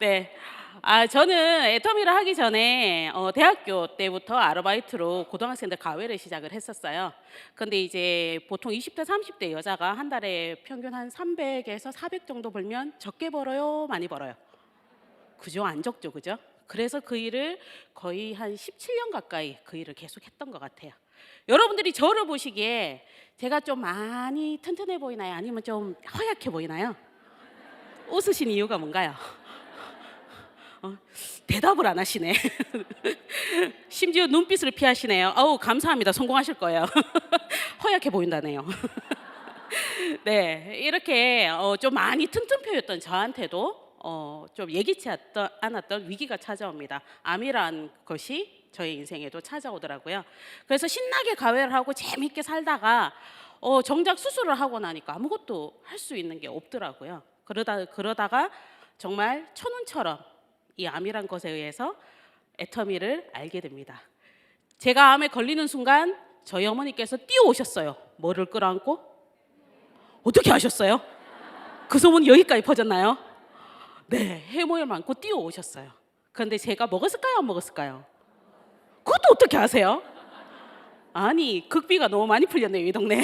네. 저는 애터미를 하기 전에 대학교 때부터 아르바이트로 고등학생들 과외를 시작을 했었어요. 근데 이제 보통 20대, 30대 여자가 한 달에 평균 한 300에서 400 정도 벌면 적게 벌어요, 많이 벌어요? 그죠? 안 적죠, 그죠? 그래서 그 일을 거의 한 17년 가까이 그 일을 계속 했던 것 같아요. 여러분들이 저를 보시기에 제가 좀 많이 튼튼해 보이나요? 아니면 좀 허약해 보이나요? 웃으신 이유가 뭔가요? 대답을 안 하시네. 심지어 눈빛을 피하시네요. 어우, 감사합니다. 성공하실 거예요. 허약해 보인다네요. 네, 이렇게 좀 많이 튼튼표였던 저한테도 좀 예기치 않았던 위기가 찾아옵니다. 암이란 것이 저의 인생에도 찾아오더라고요. 그래서 신나게 가회를 하고 재밌게 살다가 정작 수술을 하고 나니까 아무것도 할 수 있는 게 없더라고요. 그러다가 정말 천운처럼 이 암이란 것에 의해서 애터미를 알게 됩니다. 제가 암에 걸리는 순간 저희 어머니께서 뛰어오셨어요. 뭐를 끌어안고? 어떻게 아셨어요? 그 소문이 여기까지 퍼졌나요? 네, 해모를 안고 뛰어오셨어요. 그런데 제가 먹었을까요, 안 먹었을까요? 그것도 어떻게 아세요? 아니, 극비가 너무 많이 풀렸네요, 이 동네.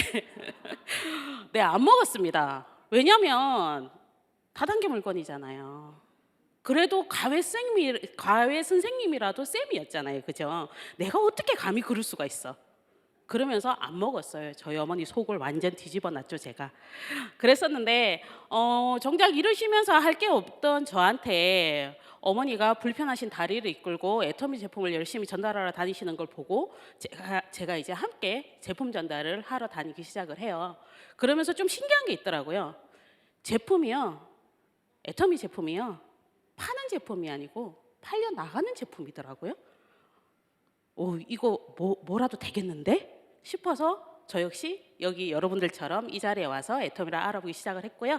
네, 안 먹었습니다. 왜냐면 다단계 물건이잖아요. 그래도 과외 선생님이라도 쌤이었잖아요, 그죠? 내가 어떻게 감히 그럴 수가 있어? 그러면서 안 먹었어요. 저희 어머니 속을 완전 뒤집어 놨죠, 제가. 그랬었는데 정작 이러시면서 할 게 없던 저한테 어머니가 불편하신 다리를 이끌고 애터미 제품을 열심히 전달하러 다니시는 걸 보고 제가 이제 함께 제품 전달을 하러 다니기 시작을 해요. 그러면서 좀 신기한 게 있더라고요. 제품이요, 애터미 제품이요, 파는 제품이 아니고 팔려 나가는 제품이더라고요. 이거 뭐라도 되겠는데 싶어서 저 역시 여기 여러분들처럼 이 자리에 와서 애터미를 알아보기 시작을 했고요.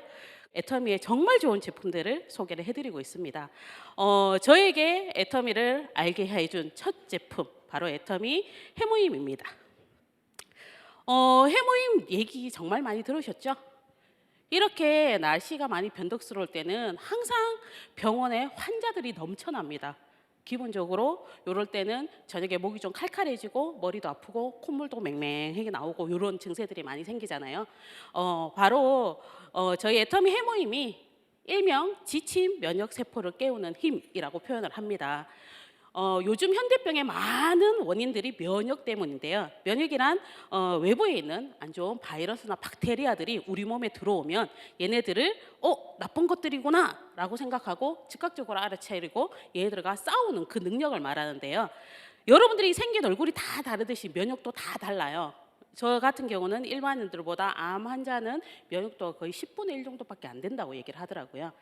애터미의 정말 좋은 제품들을 소개를 해드리고 있습니다. 저에게 애터미를 알게 해준 첫 제품, 바로 애터미 해모임입니다. 해모임 얘기 정말 많이 들으셨죠? 이렇게 날씨가 많이 변덕스러울 때는 항상 병원에 환자들이 넘쳐납니다. 기본적으로 이럴 때는 저녁에 목이 좀 칼칼해지고 머리도 아프고 콧물도 맹맹하게 나오고 이런 증세들이 많이 생기잖아요. 바로 저희 애터미 해모임이 일명 지친 면역 세포를 깨우는 힘이라고 표현을 합니다. 요즘 현대병의 많은 원인들이 면역 때문인데요. 면역이란 외부에 있는 안 좋은 바이러스나 박테리아들이 우리 몸에 들어오면 얘네들을 나쁜 것들이구나 라고 생각하고 즉각적으로 알아차리고 얘네들과 싸우는 그 능력을 말하는데요. 여러분들이 생긴 얼굴이 다 다르듯이 면역도 다 달라요. 저 같은 경우는 일반인들보다 암 환자는 면역도가 거의 10분의 1 정도밖에 안 된다고 얘기를 하더라고요.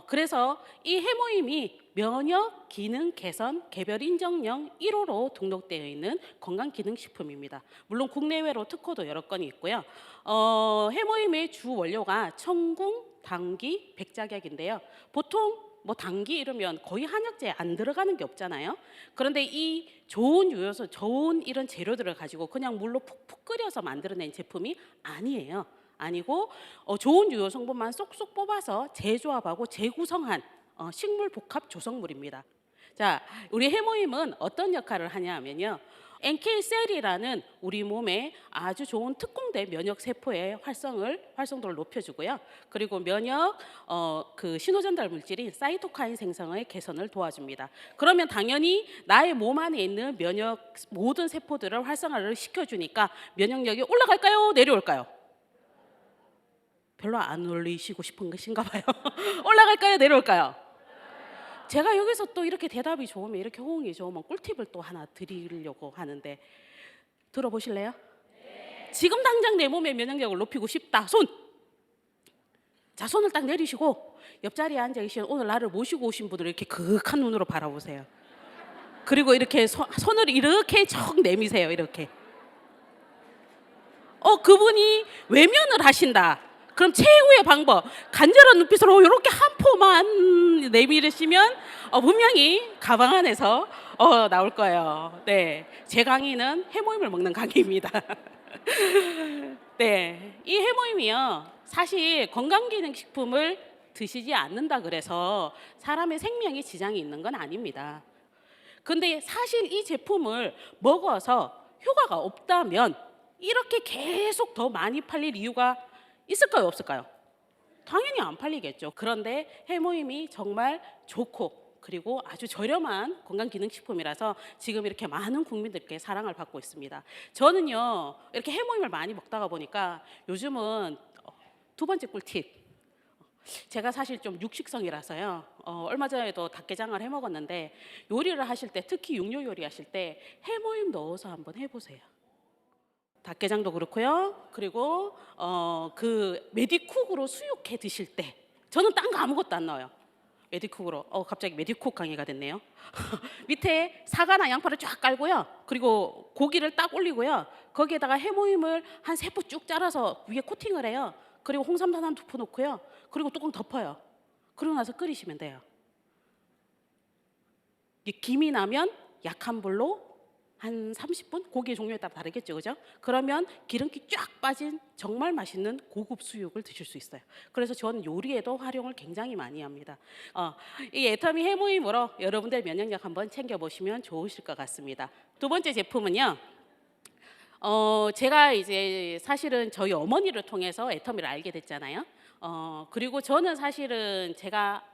그래서 이 해모임이 면역 기능 개선 개별 인정령 1호로 등록되어 있는 건강기능식품입니다. 물론 국내외로 특허도 여러 건이 있고요. 해모임의 주 원료가 청궁, 당귀, 백작약인데요. 보통 뭐 당귀 이러면 거의 한약재에 안 들어가는 게 없잖아요. 그런데 이 좋은 요소, 좋은 이런 재료들을 가지고 그냥 물로 푹푹 끓여서 만들어낸 제품이 아니에요. 아니고 좋은 유효 성분만 쏙쏙 뽑아서 재조합하고 재구성한 식물 복합 조성물입니다. 자, 우리 해모임은 어떤 역할을 하냐 하면요. NK셀이라는 우리 몸에 아주 좋은 특공대 면역 세포의 활성도를 높여주고요. 그리고 면역 그 신호전달 물질인 사이토카인 생성의 개선을 도와줍니다. 그러면 당연히 나의 몸 안에 있는 면역 모든 세포들을 활성화를 시켜주니까 면역력이 올라갈까요? 내려올까요? 별로 안 올리시고 싶은 것인가 봐요. 올라갈까요? 내려올까요? 제가 여기서 또 이렇게 대답이 좋으면, 이렇게 호응이 좋으면 꿀팁을 또 하나 드리려고 하는데 들어보실래요? 지금 당장 내 몸의 면역력을 높이고 싶다. 손! 자, 손을 딱 내리시고 옆자리에 앉아 계신 오늘 나를 모시고 오신 분들을 이렇게 그윽한 눈으로 바라보세요. 그리고 이렇게 손을 이렇게 척 내미세요. 이렇게. 그분이 외면을 하신다. 그럼 최후의 방법, 간절한 눈빛으로 이렇게 한 포만 내밀으시면 분명히 가방 안에서 나올 거예요. 네, 제 강의는 해모임을 먹는 강의입니다. 네, 이 해모임이요, 사실 건강기능식품을 드시지 않는다 그래서 사람의 생명에 지장이 있는 건 아닙니다. 근데 사실 이 제품을 먹어서 효과가 없다면 이렇게 계속 더 많이 팔릴 이유가 있을까요, 없을까요? 당연히 안 팔리겠죠. 그런데 해모임이 정말 좋고 그리고 아주 저렴한 건강기능식품이라서 지금 이렇게 많은 국민들께 사랑을 받고 있습니다. 저는요, 이렇게 해모임을 많이 먹다가 보니까 요즘은 두 번째 꿀팁. 제가 사실 좀 육식성이라서요. 얼마 전에도 닭게장을 해 먹었는데 요리를 하실 때, 특히 육류 요리 하실 때 해모임 넣어서 한번 해보세요. 닭게장도 그렇고요. 그리고 그 메디쿡으로 수육해 드실 때 저는 딴 거 아무것도 안 넣어요. 메디쿡으로. 갑자기 메디쿡 강의가 됐네요. 밑에 사과나 양파를 쫙 깔고요. 그리고 고기를 딱 올리고요. 거기에다가 해모임을 한 3부 쭉 잘라서 위에 코팅을 해요. 그리고 홍삼산 한 2푼 넣고요. 그리고 뚜껑 덮어요. 그러고 나서 끓이시면 돼요. 이게 김이 나면 약한 불로 한 30분? 고기의 종류에 따라 다르겠죠, 그죠? 그러면 기름기 쫙 빠진 정말 맛있는 고급 수육을 드실 수 있어요. 그래서 저는 요리에도 활용을 굉장히 많이 합니다. 이 애터미 해모임으로 여러분들 면역력 한번 챙겨보시면 좋으실 것 같습니다. 두 번째 제품은요. 제가 이제 사실은 저희 어머니를 통해서 애터미를 알게 됐잖아요. 그리고 저는 사실은 제가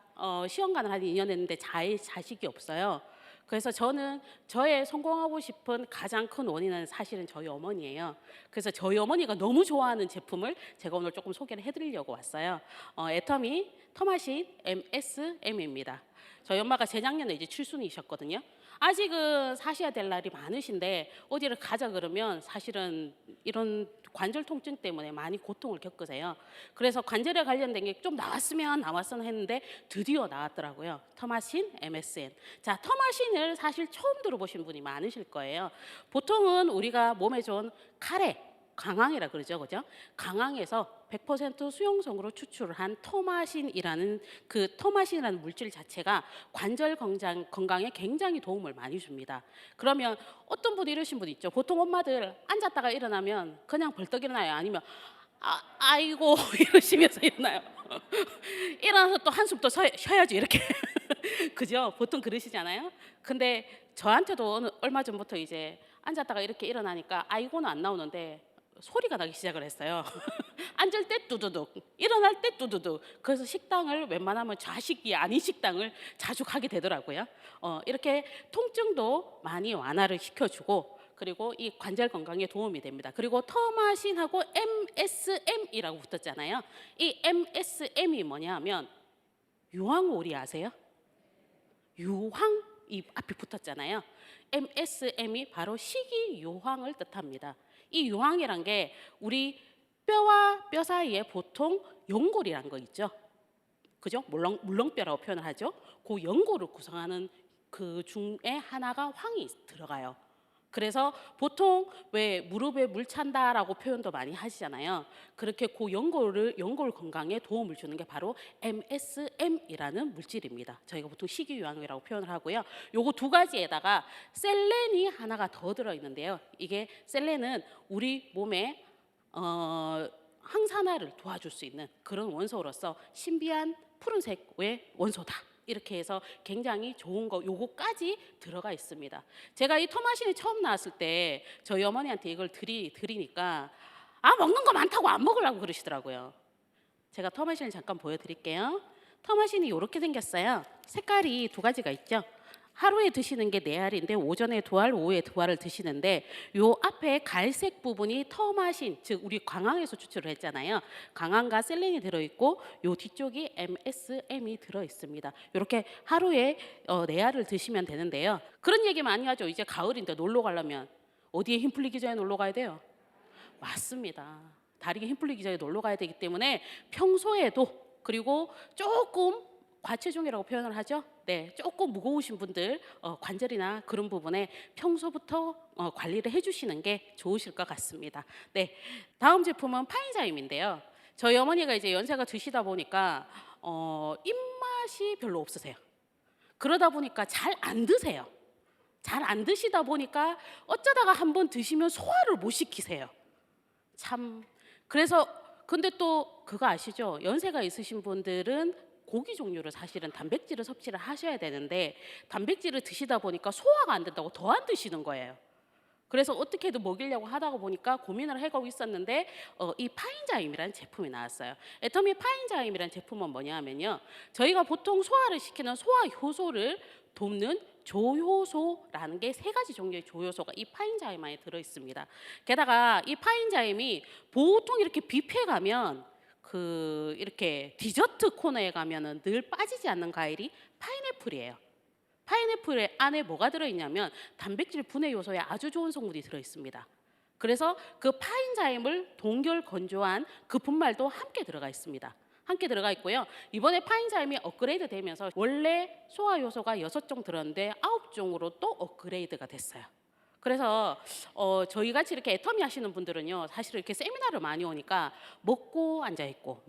시험관을 한 2년 했는데 자식이 없어요. 그래서 저는 저의 성공하고 싶은 가장 큰 원인은 사실은 저희 어머니예요. 그래서 저희 어머니가 너무 좋아하는 제품을 제가 오늘 조금 소개를 해드리려고 왔어요. 애터미 터마신 MSM입니다. 저희 엄마가 재작년에 이제 칠순이셨거든요. 아직은 사셔야 될 날이 많으신데 어디를 가자 그러면 사실은 이런 관절 통증 때문에 많이 고통을 겪으세요. 그래서 관절에 관련된 게 좀 나왔으면 했는데 드디어 나왔더라고요. 터마신 MSN. 자, 터마신을 사실 처음 들어보신 분이 많으실 거예요. 보통은 우리가 몸에 좋은 카레, 강황이라 그러죠, 그죠? 강황에서 100% 수용성으로 추출을 한 터마신이라는 그 터마신이라는 물질 자체가 관절 건강에 굉장히 도움을 많이 줍니다. 그러면 어떤 분이 이러신 분 있죠. 보통 엄마들 앉았다가 일어나면 그냥 벌떡 일어나요. 아니면 아이고 이러시면서 일어나요. 일어나서 또 한숨 또 쉬어야지 이렇게 그죠? 보통 그러시잖아요. 근데 저한테도 얼마 전부터 이제 앉았다가 이렇게 일어나니까 아이고는 안 나오는데 소리가 나기 시작을 했어요. 앉을 때 뚜두둑, 일어날 때 뚜두둑. 그래서 식당을 웬만하면 좌식이 아닌 식당을 자주 가게 되더라고요. 이렇게 통증도 많이 완화를 시켜주고 그리고 이 관절 건강에 도움이 됩니다. 그리고 터마신하고 MSM이라고 붙었잖아요. 이 MSM이 뭐냐 하면 유황오리 아세요? 유황 이 앞에 붙었잖아요. MSM이 바로 식이유황을 뜻합니다. 이 유황이란 게 우리 뼈와 뼈 사이에 보통 연골이란 거 있죠. 그죠? 물렁뼈라고 표현을 하죠. 그 연골을 구성하는 그 중에 하나가 황이 들어가요. 그래서 보통 왜 무릎에 물 찬다라고 표현도 많이 하시잖아요. 그렇게 그 연골 건강에 도움을 주는 게 바로 MSM이라는 물질입니다. 저희가 보통 식이유황이라고 표현을 하고요. 요거 두 가지에다가 셀렌이 하나가 더 들어 있는데요. 이게 셀렌은 우리 몸에 항산화를 도와줄 수 있는 그런 원소로서 신비한 푸른색의 원소다. 이렇게 해서 굉장히 좋은 거 요거까지 들어가 있습니다. 제가 이 토마신이 처음 나왔을 때 저희 어머니한테 이걸 드리니까 먹는 거 많다고 안 먹으려고 그러시더라고요. 제가 토마신을 잠깐 보여드릴게요. 토마신이 이렇게 생겼어요. 색깔이 두 가지가 있죠. 하루에 드시는 게 4알인데 오전에 2알, 오후에 2알을 드시는데 요 앞에 갈색 부분이 터마신, 즉 우리 강황에서 추출을 했잖아요. 강황과 셀렌이 들어있고 요 뒤쪽이 MSM이 들어있습니다. 이렇게 하루에 4알을 드시면 되는데요. 그런 얘기 많이 하죠. 이제 가을인데 놀러 가려면 어디에 힘 풀리기 전에 놀러 가야 돼요? 맞습니다. 다리에 힘 풀리기 전에 놀러 가야 되기 때문에 평소에도 그리고 조금 과체중이라고 표현을 하죠. 네, 조금 무거우신 분들 관절이나 그런 부분에 평소부터 관리를 해주시는 게 좋으실 것 같습니다. 네, 다음 제품은 파인자임인데요. 저희 어머니가 이제 연세가 드시다 보니까 입맛이 별로 없으세요. 그러다 보니까 잘 안 드세요. 잘 안 드시다 보니까 어쩌다가 한번 드시면 소화를 못 시키세요. 참 그래서 근데 또 그거 아시죠? 연세가 있으신 분들은 고기 종류를 사실은 단백질을 섭취를 하셔야 되는데 단백질을 드시다 보니까 소화가 안 된다고 더 안 드시는 거예요. 그래서 어떻게든 먹이려고 하다가 보니까 고민을 해가고 있었는데 이 파인자임이라는 제품이 나왔어요. 애터미 파인자임이라는 제품은 뭐냐면요. 저희가 보통 소화를 시키는 소화 효소를 돕는 조효소라는 게 세 가지 종류의 조효소가 이 파인자임 안에 들어 있습니다. 게다가 이 파인자임이 보통 이렇게 뷔페 가면 그 이렇게 디저트 코너에 가면은 늘 빠지지 않는 과일이 파인애플이에요. 파인애플 안에 뭐가 들어있냐면 단백질 분해 요소에 아주 좋은 성분이 들어있습니다. 그래서 그 파인자임을 동결 건조한 그 분말도 함께 들어가 있습니다. 함께 들어가 있고요. 이번에 파인자임이 업그레이드 되면서 원래 소화 요소가 6종 들었는데 9종으로 또 업그레이드가 됐어요. 그래서 저희 같이 이렇게 애터미 하시는 분들은요, 사실 이렇게 세미나를 많이 오니까 먹고 앉아 있고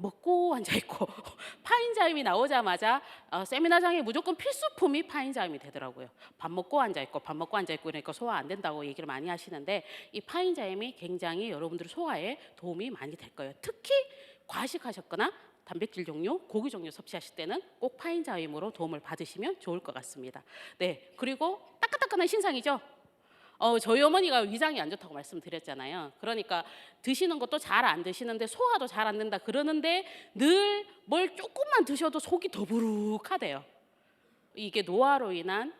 파인자임이 나오자마자 세미나장에 무조건 필수품이 파인자임이 되더라고요. 밥 먹고 앉아 있고 그러니까 소화 안 된다고 얘기를 많이 하시는데 이 파인자임이 굉장히 여러분들 소화에 도움이 많이 될 거예요. 특히 과식하셨거나 단백질 종류, 고기 종류 섭취하실 때는 꼭 파인자임으로 도움을 받으시면 좋을 것 같습니다. 네, 그리고 따끈따끈한 신상이죠. 저희 어머니가 위장이 안 좋다고 말씀드렸잖아요. 그러니까 드시는 것도 잘 안 드시는데 소화도 잘 안 된다 그러는데 늘 뭘 조금만 드셔도 속이 더부룩하대요. 이게 노화로 인한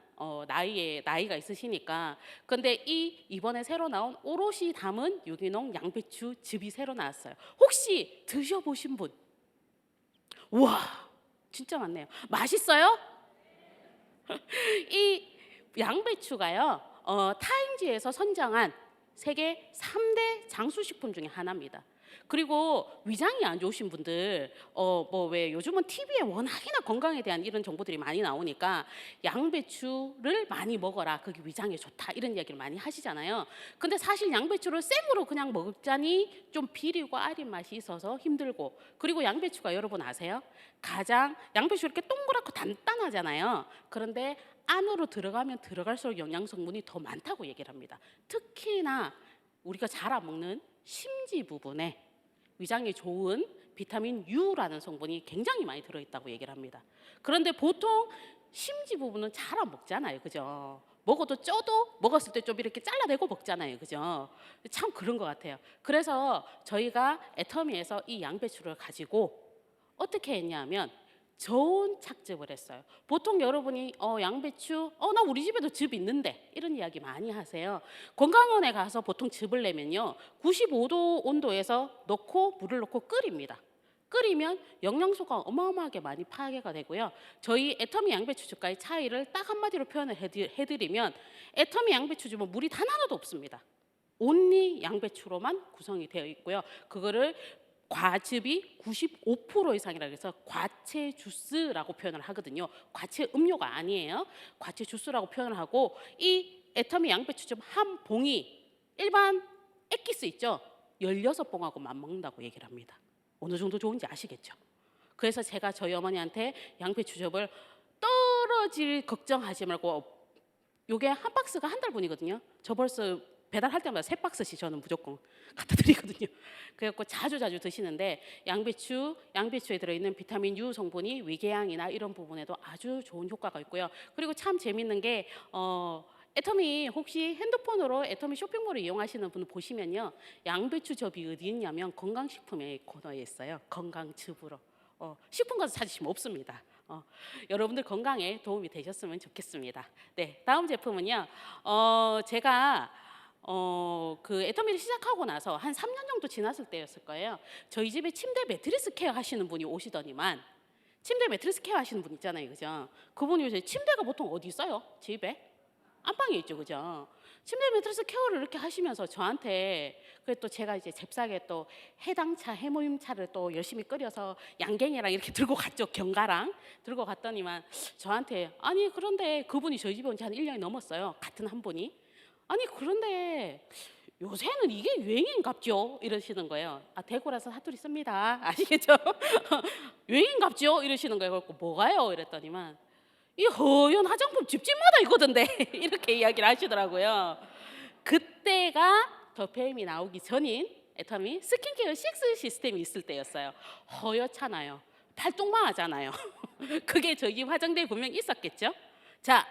나이가 있으시니까. 근데 이번에 새로 나온 오롯이 담은 유기농 양배추 즙이 새로 나왔어요. 혹시 드셔보신 분? 우와, 진짜 많네요. 맛있어요? 이 양배추가요, 타임지에서 선정한 세계 3대 장수식품 중에 하나입니다. 그리고 위장이 안 좋으신 분들 뭐 왜 요즘은 TV에 워낙이나 건강에 대한 이런 정보들이 많이 나오니까 양배추를 많이 먹어라, 그게 위장에 좋다, 이런 이야기를 많이 하시잖아요. 근데 사실 양배추를 생으로 그냥 먹자니 좀 비리고 아린 맛이 있어서 힘들고, 그리고 양배추가 여러분 아세요? 가장 양배추 이렇게 동그랗고 단단하잖아요. 그런데 안으로 들어가면 들어갈수록 영양 성분이 더 많다고 얘기를 합니다. 특히나 우리가 잘 안 먹는 심지 부분에 위장에 좋은 비타민 U라는 성분이 굉장히 많이 들어있다고 얘기를 합니다. 그런데 보통 심지 부분은 잘 안 먹잖아요, 그죠? 먹어도 쪄도 먹었을 때 좀 이렇게 잘라내고 먹잖아요, 그죠? 참 그런 것 같아요. 그래서 저희가 애터미에서 이 양배추를 가지고 어떻게 했냐면 저온 착즙을 했어요. 보통 여러분이 양배추 나 우리 집에도 즙 있는데 이런 이야기 많이 하세요. 건강원에 가서 보통 즙을 내면요 95도 온도에서 넣고 물을 넣고 끓입니다. 끓이면 영양소가 어마어마하게 많이 파괴가 되고요. 저희 애터미 양배추즙과의 차이를 딱 한마디로 표현을 해드리면 애터미 양배추즙은 물이 단 하나도 없습니다. 온리 양배추로만 구성이 되어 있고요. 그거를 과즙이 95% 이상이라 그래서 과채 주스라고 표현을 하거든요. 과채 음료가 아니에요. 과채 주스라고 표현을 하고, 이 애터미 양배추즙 한 봉이 일반 액기스 있죠? 16봉하고 맞먹는다고 얘기를 합니다. 어느 정도 좋은지 아시겠죠? 그래서 제가 저희 어머니한테 양배추즙을 떨어질 걱정하지 말고, 요게 한 박스가 한 달분이거든요. 저 벌써 배달할 때마다 3박스씩 저는 무조건 갖다 드리거든요. 그래갖고 자주 드시는데 양배추에 들어있는 비타민 U 성분이 위궤양이나 이런 부분에도 아주 좋은 효과가 있고요. 그리고 참 재밌는 게 애터미 혹시 핸드폰으로 애터미 쇼핑몰을 이용하시는 분 보시면요, 양배추즙이 어디 있냐면 건강식품의 코너에 있어요. 건강즙으로. 식품 가서 찾으시면 없습니다. 여러분들 건강에 도움이 되셨으면 좋겠습니다. 네, 다음 제품은요. 제가 그 애터미를 시작하고 나서 한 3년 정도 지났을 때였을 거예요. 저희 집에 침대 매트리스 케어 하시는 분이 오시더니만, 침대 매트리스 케어 하시는 분 있잖아요, 그죠? 그분이 요새 침대가 보통 어디 있어요? 집에? 안방에 있죠, 그죠? 침대 매트리스 케어를 이렇게 하시면서 저한테, 그래 또 제가 이제 잽싸게 또 해당차 해모임차를 또 열심히 끓여서 양갱이랑 이렇게 들고 갔죠, 견과랑 들고 갔더니만 저한테, 아니 그런데 그분이 저희 집에 온 지 한 1년이 넘었어요, 같은 한 분이. 아니 그런데 요새는 이게 유행인갑죠? 이러시는 거예요. 대구라서 사투리 씁니다. 아시겠죠? 유행인갑죠? 이러시는 거예요. 그래서 뭐가요? 이랬더니만 이 허연 화장품 집집마다 있거든데 이렇게 이야기를 하시더라고요. 그때가 더 페임이 나오기 전인 애터미 스킨케어 6 시스템이 있을 때였어요. 허옇잖아요. 발동만 하잖아요. 그게 저희 집 화장대에 분명 있었겠죠. 자,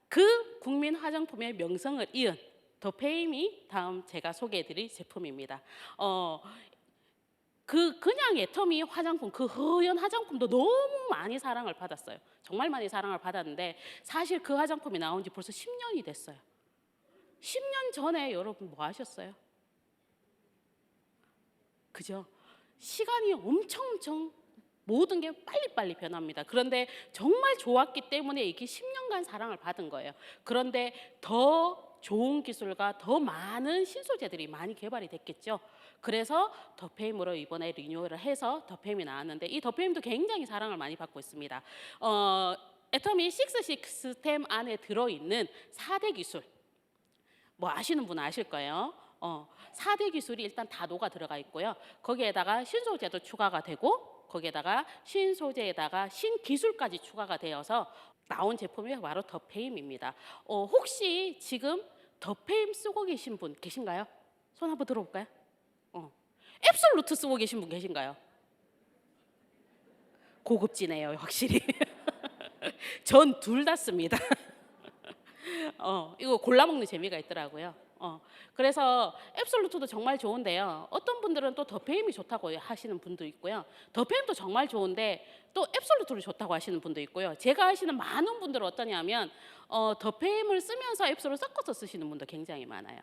그 국민 화장품의 명성을 이은 더페임이 다음 제가 소개해드릴 제품입니다. 그냥 애터미 화장품, 그 허연 화장품도 너무 많이 사랑을 받았어요. 정말 많이 사랑을 받았는데 사실 그 화장품이 나온 지 벌써 10년이 됐어요. 10년 전에 여러분 뭐 하셨어요? 그죠? 시간이 엄청 모든 게 빨리빨리 변합니다. 그런데 정말 좋았기 때문에 이게 10년간 사랑을 받은 거예요. 그런데 더 좋은 기술과 더 많은 신소재들이 많이 개발이 됐겠죠. 그래서 더페임으로 이번에 리뉴얼을 해서 더페임이 나왔는데 이 더페임도 굉장히 사랑을 많이 받고 있습니다. 애터미 6 시스템 안에 들어있는 4대 기술, 뭐 아시는 분은 아실 거예요. 4대 기술이 일단 다 녹아 들어가 있고요. 거기에다가 신소재도 추가가 되고 거기에다가 신소재에다가 신기술까지 추가가 되어서 나온 제품이 바로 더페임입니다. 혹시 지금 더페임 쓰고 계신 분 계신가요? 손 한번 들어볼까요? 앱솔루트 쓰고 계신 분 계신가요? 고급지네요, 확실히. 전 둘 다 씁니다. 이거 골라 먹는 재미가 있더라고요. 그래서 앱솔루트도 정말 좋은데요. 어떤 분들은 또 더페임이 좋다고 하시는 분도 있고요. 더페임도 정말 좋은데 또 앱솔루트를 좋다고 하시는 분도 있고요. 제가 아시는 많은 분들은 어떠냐면 더페임을 쓰면서 앱솔을 섞어서 쓰시는 분도 굉장히 많아요.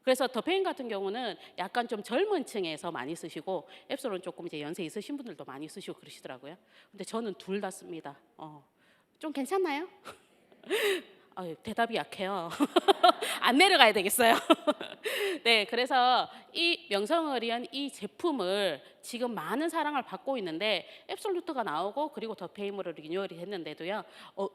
그래서 더페임 같은 경우는 약간 좀 젊은 층에서 많이 쓰시고 앱솔은 조금 이제 연세 있으신 분들도 많이 쓰시고 그러시더라고요. 근데 저는 둘 다 씁니다. 좀 괜찮나요? 대답이 약해요. 안 내려가야 되겠어요. 네, 그래서 이 명성을 이은 이 제품을 지금 많은 사랑을 받고 있는데 앱솔루트가 나오고 그리고 더페임으로 리뉴얼이 됐는데도요.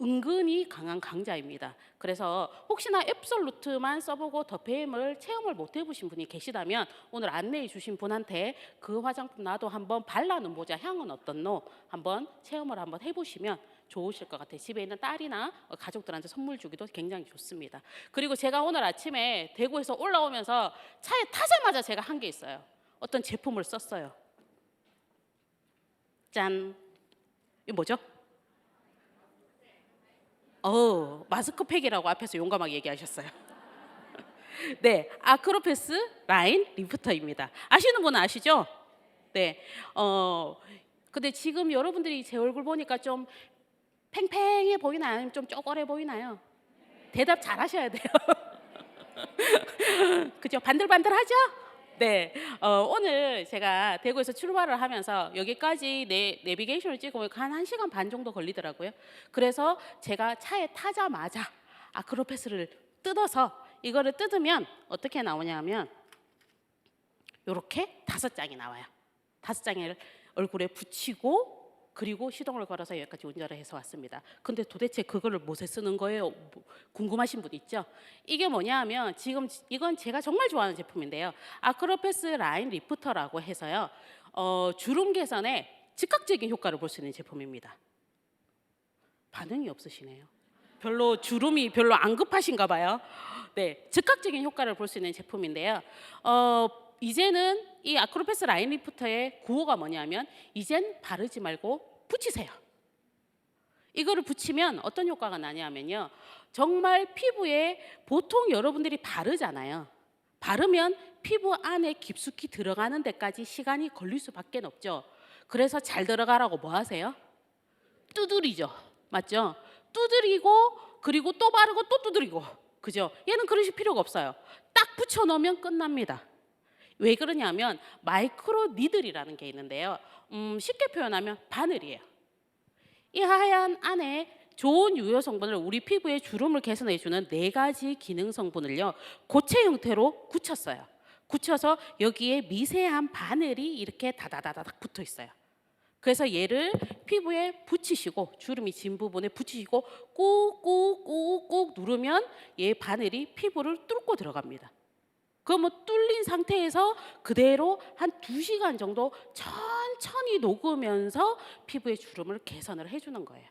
은근히 강한 강자입니다. 그래서 혹시나 앱솔루트만 써보고 더페임을 체험을 못 해보신 분이 계시다면 오늘 안내해 주신 분한테 그 화장품 나도 한번 발라는 보자, 향은 어떻노 한번 체험을 한번 해보시면 좋으실 것 같아요. 집에 있는 딸이나 가족들한테 선물 주기도 굉장히 좋습니다. 그리고 제가 오늘 아침에 대구에서 올라오면서 차에 타자마자 제가 한 게 있어요. 어떤 제품을 썼어요. 짠. 이거 뭐죠? 마스크팩이라고 앞에서 용감하게 얘기하셨어요. 네, 아크로패스 라인 리프터입니다. 아시는 분은 아시죠? 네. 근데 지금 여러분들이 제 얼굴 보니까 좀 팽팽해 보이나요? 아니면 좀 쪼그래 보이나요? 대답 잘 하셔야 돼요. 그죠? 반들반들하죠? 네. 오늘 제가 대구에서 출발을 하면서 여기까지 내비게이션을 찍으면 한 1시간 반 정도 걸리더라고요. 그래서 제가 차에 타자마자 아크로패스를 뜯어서 이거를 뜯으면 어떻게 나오냐면 이렇게 5장이 나와요. 5장을 얼굴에 붙이고 그리고 시동을 걸어서 여기까지 운전을 해서 왔습니다. 근데 도대체 그거를 무엇에 쓰는 거예요? 궁금하신 분 있죠? 이게 뭐냐면 지금 이건 제가 정말 좋아하는 제품인데요. 아크로패스 라인 리프터라고 해서요. 주름 개선에 즉각적인 효과를 볼 수 있는 제품입니다. 반응이 없으시네요. 별로 주름이 별로 안 급하신가 봐요. 네, 즉각적인 효과를 볼 수 있는 제품인데요. 이제는 이 아크로패스 라인 리프터의 구호가 뭐냐면 이젠 바르지 말고 붙이세요. 이거를 붙이면 어떤 효과가 나냐면요. 정말 피부에 보통 여러분들이 바르잖아요. 바르면 피부 안에 깊숙이 들어가는 데까지 시간이 걸릴 수밖에 없죠. 그래서 잘 들어가라고 뭐 하세요? 두드리죠. 맞죠? 두드리고 그리고 또 바르고 또 두드리고. 그죠? 얘는 그러실 필요가 없어요. 딱 붙여 놓으면 끝납니다. 왜 그러냐면 마이크로 니들이라는 게 있는데요. 쉽게 표현하면 바늘이에요. 이 하얀 안에 좋은 유효 성분을 우리 피부의 주름을 개선해주는 4가지 기능 성분을요. 고체 형태로 굳혔어요. 굳혀서 여기에 미세한 바늘이 이렇게 다다다닥 붙어 있어요. 그래서 얘를 피부에 붙이시고 주름이 진 부분에 붙이시고 꾹꾹꾹꾹 누르면 얘 바늘이 피부를 뚫고 들어갑니다. 그러면 뚫린 상태에서 그대로 한 2시간 정도 천천히 녹으면서 피부의 주름을 개선을 해주는 거예요.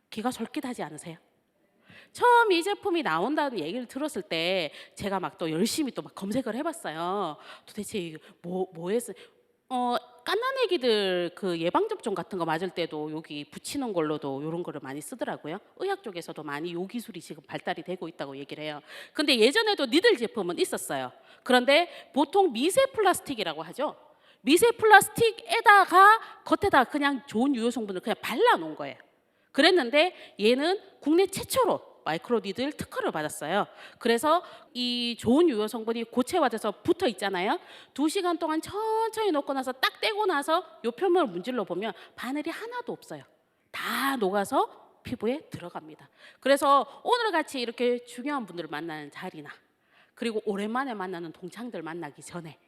귀가 솔깃하지 않으세요? 처음 이 제품이 나온다는 얘기를 들었을 때 제가 막 또 열심히 또 막 검색을 해봤어요. 도대체 이게 뭐에 갓난아기들 그 예방 접종 같은 거 맞을 때도 여기 붙이는 걸로도 요런 거를 많이 쓰더라고요. 의학 쪽에서도 많이 요 기술이 지금 발달이 되고 있다고 얘기를 해요. 근데 예전에도 니들 제품은 있었어요. 그런데 보통 미세 플라스틱이라고 하죠. 미세 플라스틱에다가 겉에다 그냥 좋은 유효 성분을 그냥 발라 놓은 거예요. 그랬는데 얘는 국내 최초로 마이크로 니들 특허를 받았어요. 그래서 이 좋은 유효 성분이 고체화돼서 붙어 있잖아요. 2시간 동안 천천히 놓고 나서 딱 떼고 나서 요 표면을 문질러 보면 바늘이 하나도 없어요. 다 녹아서 피부에 들어갑니다. 그래서 오늘 같이 이렇게 중요한 분들을 만나는 자리나 그리고 오랜만에 만나는 동창들 만나기 전에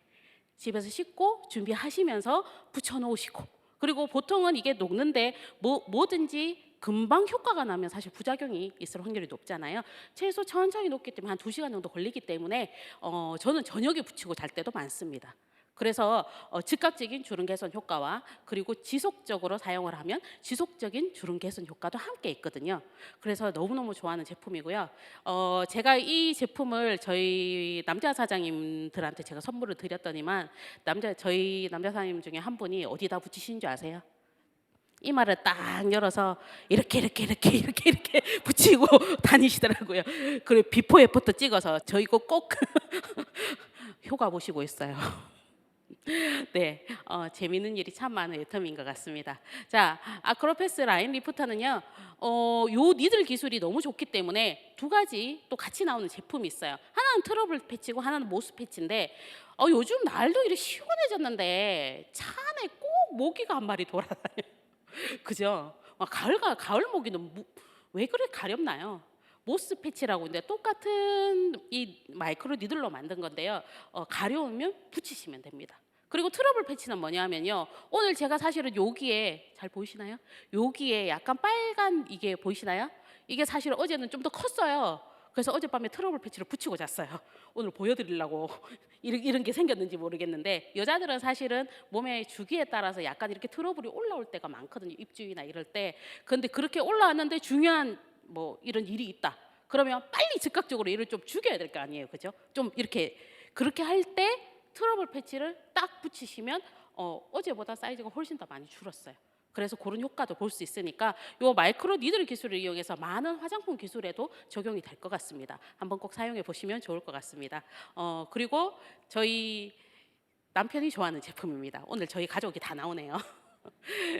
집에서 씻고 준비하시면서 붙여놓으시고, 그리고 보통은 이게 녹는데 뭐든지 금방 효과가 나면 사실 부작용이 있을 확률이 높잖아요. 최소 천천히 녹기 때문에 한 2시간 정도 걸리기 때문에 저는 저녁에 붙이고 잘 때도 많습니다. 그래서 즉각적인 주름 개선 효과와 그리고 지속적으로 사용을 하면 지속적인 주름 개선 효과도 함께 있거든요. 그래서 너무너무 좋아하는 제품이고요. 제가 이 제품을 저희 남자 사장님들한테 제가 선물을 드렸더니만 저희 남자 사장님 중에 한 분이 어디다 붙이신 줄 아세요? 이마를 딱 열어서 이렇게 붙이고 다니시더라고요. 그리고 비포 애프터 찍어서 저 이거 꼭 효과 보시고 있어요. 네, 재미있는 일이 참 많은 애텀인 것 같습니다. 자, 아크로패스 라인 리프터는요, 요 니들 기술이 너무 좋기 때문에 2가지 또 같이 나오는 제품이 있어요. 하나는 트러블 패치고 하나는 모스 패치인데, 요즘 날도 이렇게 시원해졌는데 차 안에 꼭 모기가 한 마리 돌아다녀요. 그죠? 가을 모기는 왜 그래 가렵나요? 모스 패치라고 있는데 똑같은 이 마이크로 니들로 만든 건데요. 가려우면 붙이시면 됩니다. 그리고 트러블 패치는 뭐냐면요. 오늘 제가 사실은 여기에 잘 보이시나요? 여기에 약간 빨간 이게 보이시나요? 이게 사실 어제는 좀 더 컸어요. 그래서 어젯밤에 트러블 패치를 붙이고 잤어요. 오늘 보여드리려고 이런 게 생겼는지 모르겠는데 여자들은 사실은 몸의 주기에 따라서 약간 이렇게 트러블이 올라올 때가 많거든요. 입주위나 이럴 때. 근데 그렇게 올라왔는데 중요한 뭐 이런 일이 있다. 그러면 빨리 즉각적으로 얘를 좀 죽여야 될 거 아니에요. 그죠? 좀 이렇게 그렇게 할 때 트러블 패치를 딱 붙이시면 어제보다 사이즈가 훨씬 더 많이 줄었어요. 그래서 그런 효과도 볼 수 있으니까 요 마이크로 니들 기술을 이용해서 많은 화장품 기술에도 적용이 될 것 같습니다. 한번 꼭 사용해 보시면 좋을 것 같습니다. 그리고 저희 남편이 좋아하는 제품입니다. 오늘 저희 가족이 다 나오네요.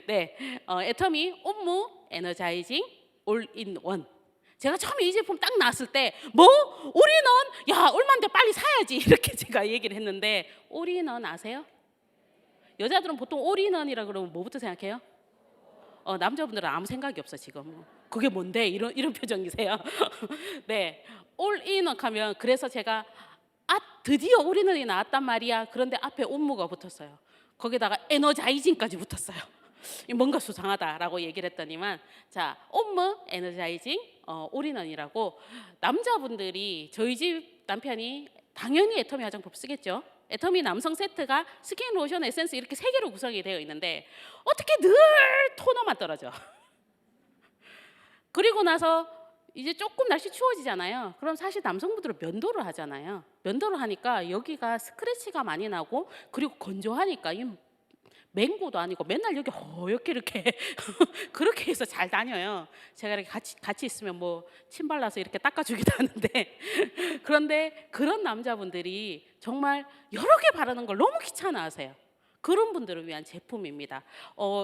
네, 애터미 옴무 에너자이징 올인원. 제가 처음에 이 제품 딱 나왔을 때 뭐? 올인원? 야, 얼마인데 빨리 사야지 이렇게 제가 얘기를 했는데 올인원 아세요? 여자들은 보통 올인원이라 그러면 뭐부터 생각해요? 남자분들은 아무 생각이 없어 지금. 그게 뭔데? 이런 표정이세요. 네, 올인원 하면 그래서 제가 드디어 올인원이 나왔단 말이야. 그런데 앞에 옴무가 붙었어요. 거기다가 에너자이징까지 붙었어요. 뭔가 수상하다라고 얘기를 했더니만 자, 옴무 에너자이징 올인원이라고 남자분들이 저희 집 남편이 당연히 애터미 화장품 쓰겠죠. 애터미 남성 세트가 스킨, 로션, 에센스 이렇게 3개로 구성이 되어 있는데 어떻게 늘 토너만 떨어져. 그리고 나서 이제 조금 날씨 추워지잖아요. 그럼 사실 남성분들은 면도를 하잖아요. 면도를 하니까 여기가 스크래치가 많이 나고 그리고 건조하니까 이 맹고도 아니고 맨날 여기 허옇게 이렇게 그렇게 해서 잘 다녀요. 제가 이렇게 같이 있으면 뭐 침 발라서 이렇게 닦아주기도 하는데 그런데 그런 남자분들이 정말 여러 개 바르는 걸 너무 귀찮아하세요. 그런 분들을 위한 제품입니다.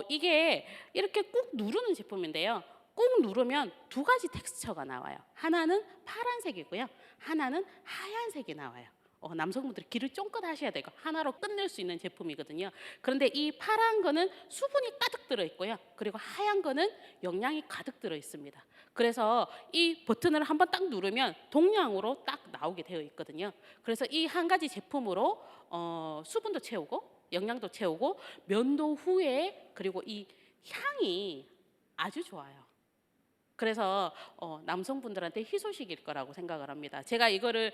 이게 이렇게 꾹 누르는 제품인데요. 꾹 누르면 2가지 텍스처가 나와요. 하나는 파란색이고요. 하나는 하얀색이 나와요. 남성분들이 귀를 쫑긋 하셔야 되고 하나로 끝낼 수 있는 제품이거든요. 그런데 이 파란 거는 수분이 가득 들어 있고요. 그리고 하얀 거는 영양이 가득 들어 있습니다. 그래서 이 버튼을 한번 딱 누르면 동량으로 딱 나오게 되어 있거든요. 그래서 이 한 가지 제품으로 수분도 채우고 영양도 채우고 면도 후에 그리고 이 향이 아주 좋아요. 그래서 남성분들한테 희소식일 거라고 생각을 합니다. 제가 이거를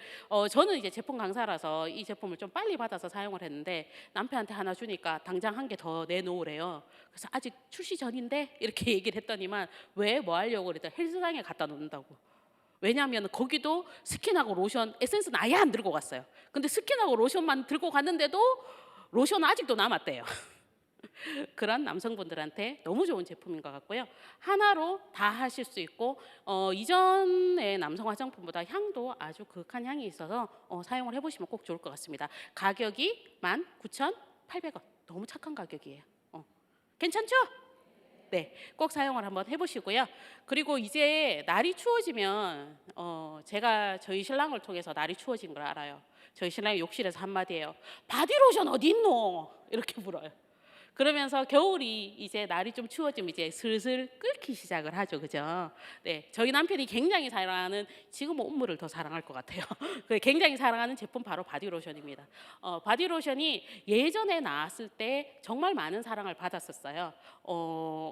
저는 이제 제품 강사라서 이 제품을 좀 빨리 받아서 사용을 했는데 남편한테 하나 주니까 당장 한 개 더 내놓으래요. 그래서 아직 출시 전인데 이렇게 얘기를 했더니만 왜 뭐 하려고 그랬더니 헬스장에 갖다 놓는다고. 왜냐하면 거기도 스킨하고 로션, 에센스는 아예 안 들고 갔어요. 근데 스킨하고 로션만 들고 갔는데도 로션은 아직도 남았대요. 그런 남성분들한테 너무 좋은 제품인 것 같고요. 하나로 다 하실 수 있고 이전의 남성 화장품보다 향도 아주 그윽한 향이 있어서 사용을 해보시면 꼭 좋을 것 같습니다. 가격이 19,800원. 너무 착한 가격이에요. 괜찮죠? 네, 꼭 사용을 한번 해보시고요. 그리고 이제 날이 추워지면 제가 저희 신랑을 통해서 날이 추워진 걸 알아요. 저희 신랑이 욕실에서 한마디예요. 바디로션 어디 있노? 이렇게 물어요. 그러면서 겨울이 이제 날이 좀 추워지면 이제 슬슬 끓기 시작을 하죠, 그죠? 네, 저희 남편이 굉장히 사랑하는, 지금은 온물을 더 사랑할 것 같아요. 굉장히 사랑하는 제품 바로 바디로션입니다. 바디로션이 예전에 나왔을 때 정말 많은 사랑을 받았었어요.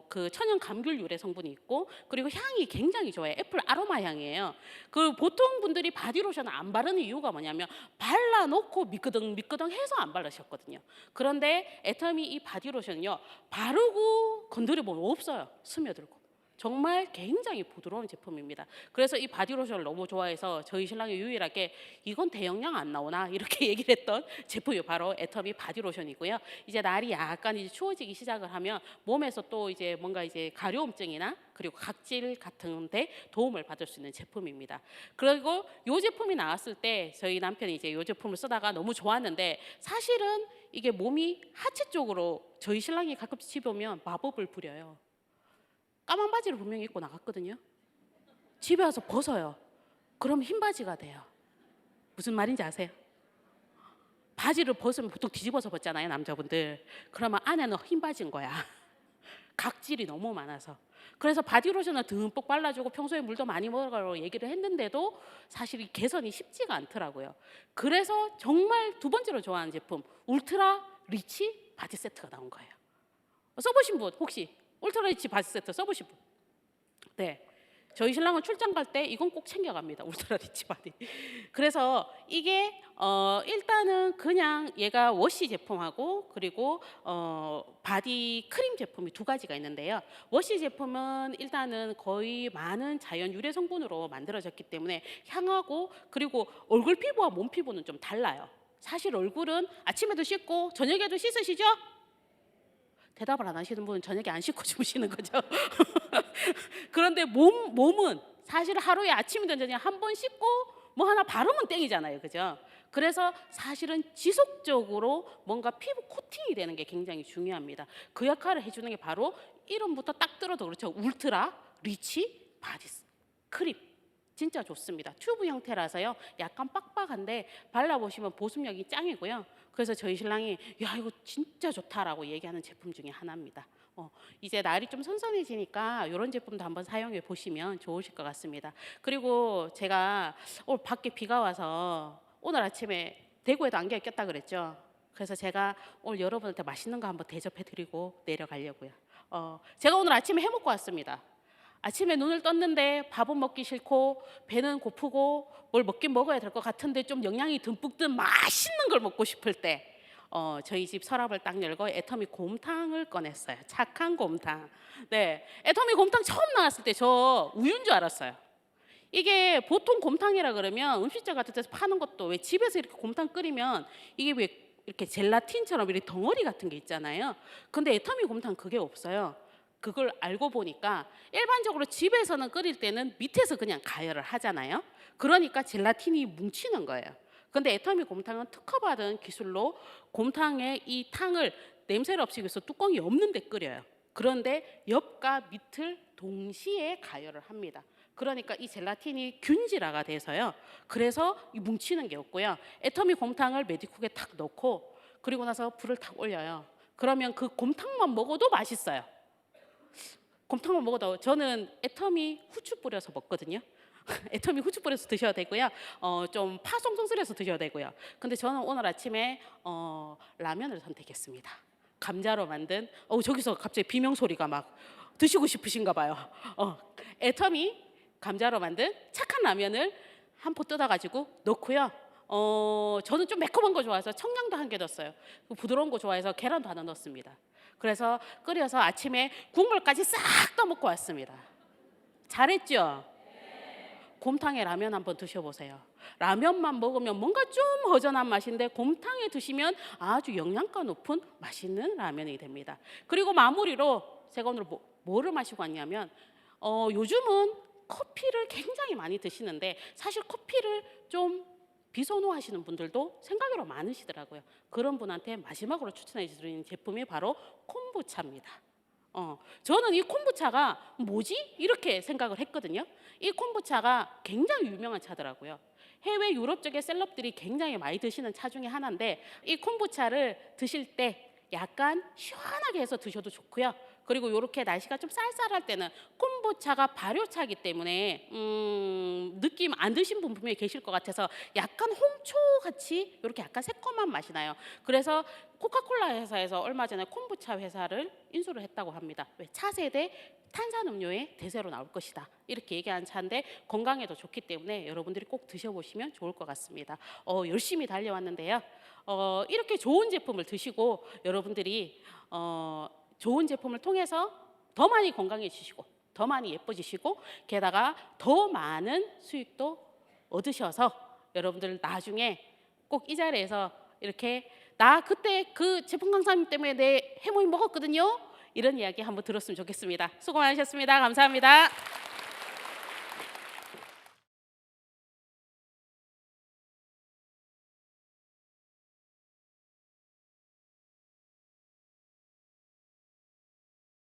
그 천연 감귤 유래 성분이 있고, 그리고 향이 굉장히 좋아요. 애플 아로마 향이에요. 그 보통 분들이 바디로션을 안 바르는 이유가 뭐냐면 발라놓고 미끄덩 미끄덩 해서 안 바르셨거든요. 그런데 애터미 이 바디로션은요, 바르고 건드려보면 없어요. 스며들고. 정말 굉장히 부드러운 제품입니다. 그래서 이 바디로션을 너무 좋아해서 저희 신랑이 유일하게 이건 대용량 안 나오나 이렇게 얘기를 했던 제품이 바로 애터미 바디로션이고요. 이제 날이 약간 이제 추워지기 시작을 하면 몸에서 또 이제 뭔가 이제 가려움증이나 그리고 각질 같은데 도움을 받을 수 있는 제품입니다. 그리고 이 제품이 나왔을 때 저희 남편이 이제 이 제품을 쓰다가 너무 좋았는데, 사실은 이게 몸이 하체 쪽으로 저희 신랑이 가끔 집에 오면 마법을 부려요. 까만 바지를 분명히 입고 나갔거든요. 집에 와서 벗어요. 그럼 흰 바지가 돼요. 무슨 말인지 아세요? 바지를 벗으면 보통 뒤집어서 벗잖아요, 남자분들. 그러면 안에는 흰 바지인 거야. 각질이 너무 많아서. 그래서 바디로션을 듬뿍 발라주고 평소에 물도 많이 먹으라고 얘기를 했는데도 사실 이 개선이 쉽지가 않더라고요. 그래서 정말 두 번째로 좋아하는 제품, 울트라 리치 바디 세트가 나온 거예요. 써보신 분 혹시 울트라 리치 바디 세트 써보신 분? 네. 저희 신랑은 출장 갈 때 이건 꼭 챙겨갑니다. 울트라 리치 바디. 그래서 이게 일단은 그냥 얘가 워시 제품하고 그리고 바디 크림 제품이 두 가지가 있는데요. 워시 제품은 일단은 거의 많은 자연 유래 성분으로 만들어졌기 때문에 향하고, 그리고 얼굴 피부와 몸 피부는 좀 달라요. 사실 얼굴은 아침에도 씻고 저녁에도 씻으시죠? 대답을 안 하시는 분은 저녁에 안 씻고 주무시는 거죠. 그런데 몸은 사실 하루에 아침이든 저녁에 한 번 씻고 뭐 하나 바르면 땡이잖아요, 그죠? 그래서 사실은 지속적으로 뭔가 피부 코팅이 되는 게 굉장히 중요합니다. 그 역할을 해주는 게 바로 이름부터 딱 들어도 그렇죠. 울트라 리치 바디 크림. 진짜 좋습니다. 튜브 형태라서요, 약간 빡빡한데 발라보시면 보습력이 짱이고요. 그래서 저희 신랑이 야 이거 진짜 좋다라고 얘기하는 제품 중에 하나입니다. 이제 날이 좀 선선해지니까 이런 제품도 한번 사용해 보시면 좋으실 것 같습니다. 그리고 제가 오늘 밖에 비가 와서 오늘 아침에 대구에도 안개가 꼈다 그랬죠. 그래서 제가 오늘 여러분한테 맛있는 거 한번 대접해 드리고 내려가려고요. 제가 오늘 아침에 해 먹고 왔습니다. 아침에 눈을 떴는데 밥은 먹기 싫고 배는 고프고 뭘 먹긴 먹어야 될 것 같은데 좀 영양이 듬뿍 든 맛있는 걸 먹고 싶을 때 저희 집 서랍을 딱 열고 애터미 곰탕을 꺼냈어요. 착한 곰탕. 네, 애터미 곰탕 처음 나왔을 때 저 우유인 줄 알았어요. 이게 보통 곰탕이라 그러면 음식점 같은 데서 파는 것도, 왜 집에서 이렇게 곰탕 끓이면 이게 왜 이렇게 젤라틴처럼 이렇게 덩어리 같은 게 있잖아요. 근데 애터미 곰탕 그게 없어요. 그걸 알고 보니까 일반적으로 집에서는 끓일 때는 밑에서 그냥 가열을 하잖아요. 그러니까 젤라틴이 뭉치는 거예요. 근데 애터미 곰탕은 특허받은 기술로 곰탕의 이 탕을 냄새를 없애기 위해서 뚜껑이 없는데 끓여요. 그런데 옆과 밑을 동시에 가열을 합니다. 그러니까 이 젤라틴이 균질화가 돼서요. 그래서 이 뭉치는 게 없고요. 애터미 곰탕을 메디쿡에 탁 넣고 그리고 나서 불을 탁 올려요. 그러면 그 곰탕만 먹어도 맛있어요. 곰탕을 먹어도, 저는 애터미 후추 뿌려서 먹거든요. 애터미 후추 뿌려서 드셔도 되고요. 좀 파송송스러서 드셔도 되고요. 근데 저는 오늘 아침에 라면을 선택했습니다. 감자로 만든. 저기서 갑자기 비명 소리가 막 드시고 싶으신가 봐요. 애터미 감자로 만든 착한 라면을 한 포 뜯어가지고 넣고요. 저는 좀 매콤한 거 좋아해서 청량도 한 개 넣었어요. 부드러운 거 좋아해서 계란도 하나 넣었습니다. 그래서 끓여서 아침에 국물까지 싹 다 먹고 왔습니다. 잘했죠? 곰탕에 라면 한번 드셔보세요. 라면만 먹으면 뭔가 좀 허전한 맛인데 곰탕에 드시면 아주 영양가 높은 맛있는 라면이 됩니다. 그리고 마무리로 제가 오늘 뭐를 마시고 왔냐면 요즘은 커피를 굉장히 많이 드시는데 사실 커피를 좀 비선호하시는 분들도 생각외로 많으시더라고요. 그런 분한테 마지막으로 추천해 드리는 제품이 바로 콤부차입니다. 저는 이 콤부차가 뭐지? 이렇게 생각을 했거든요. 이 콤부차가 굉장히 유명한 차더라고요. 해외 유럽 쪽의 셀럽들이 굉장히 많이 드시는 차 중에 하나인데 이 콤부차를 드실 때 약간 시원하게 해서 드셔도 좋고요. 그리고 이렇게 날씨가 좀 쌀쌀할 때는 콤부차가 발효차이기 때문에 느낌 안 드신 분 분명히 계실 것 같아서 약간 홍초같이 이렇게 약간 새콤한 맛이 나요. 그래서 코카콜라 회사에서 얼마 전에 콤부차 회사를 인수를 했다고 합니다. 왜? 차세대 탄산음료의 대세로 나올 것이다. 이렇게 얘기한 차인데 건강에도 좋기 때문에 여러분들이 꼭 드셔보시면 좋을 것 같습니다. 열심히 달려왔는데요. 이렇게 좋은 제품을 드시고 여러분들이 좋은 제품을 통해서 더 많이 건강해지시고 더 많이 예뻐지시고 게다가 더 많은 수익도 얻으셔서 여러분들 나중에 꼭 이 자리에서 이렇게 나 그때 그 제품 강사님 때문에 내 해모임 먹었거든요. 이런 이야기 한번 들었으면 좋겠습니다. 수고 많으셨습니다. 감사합니다.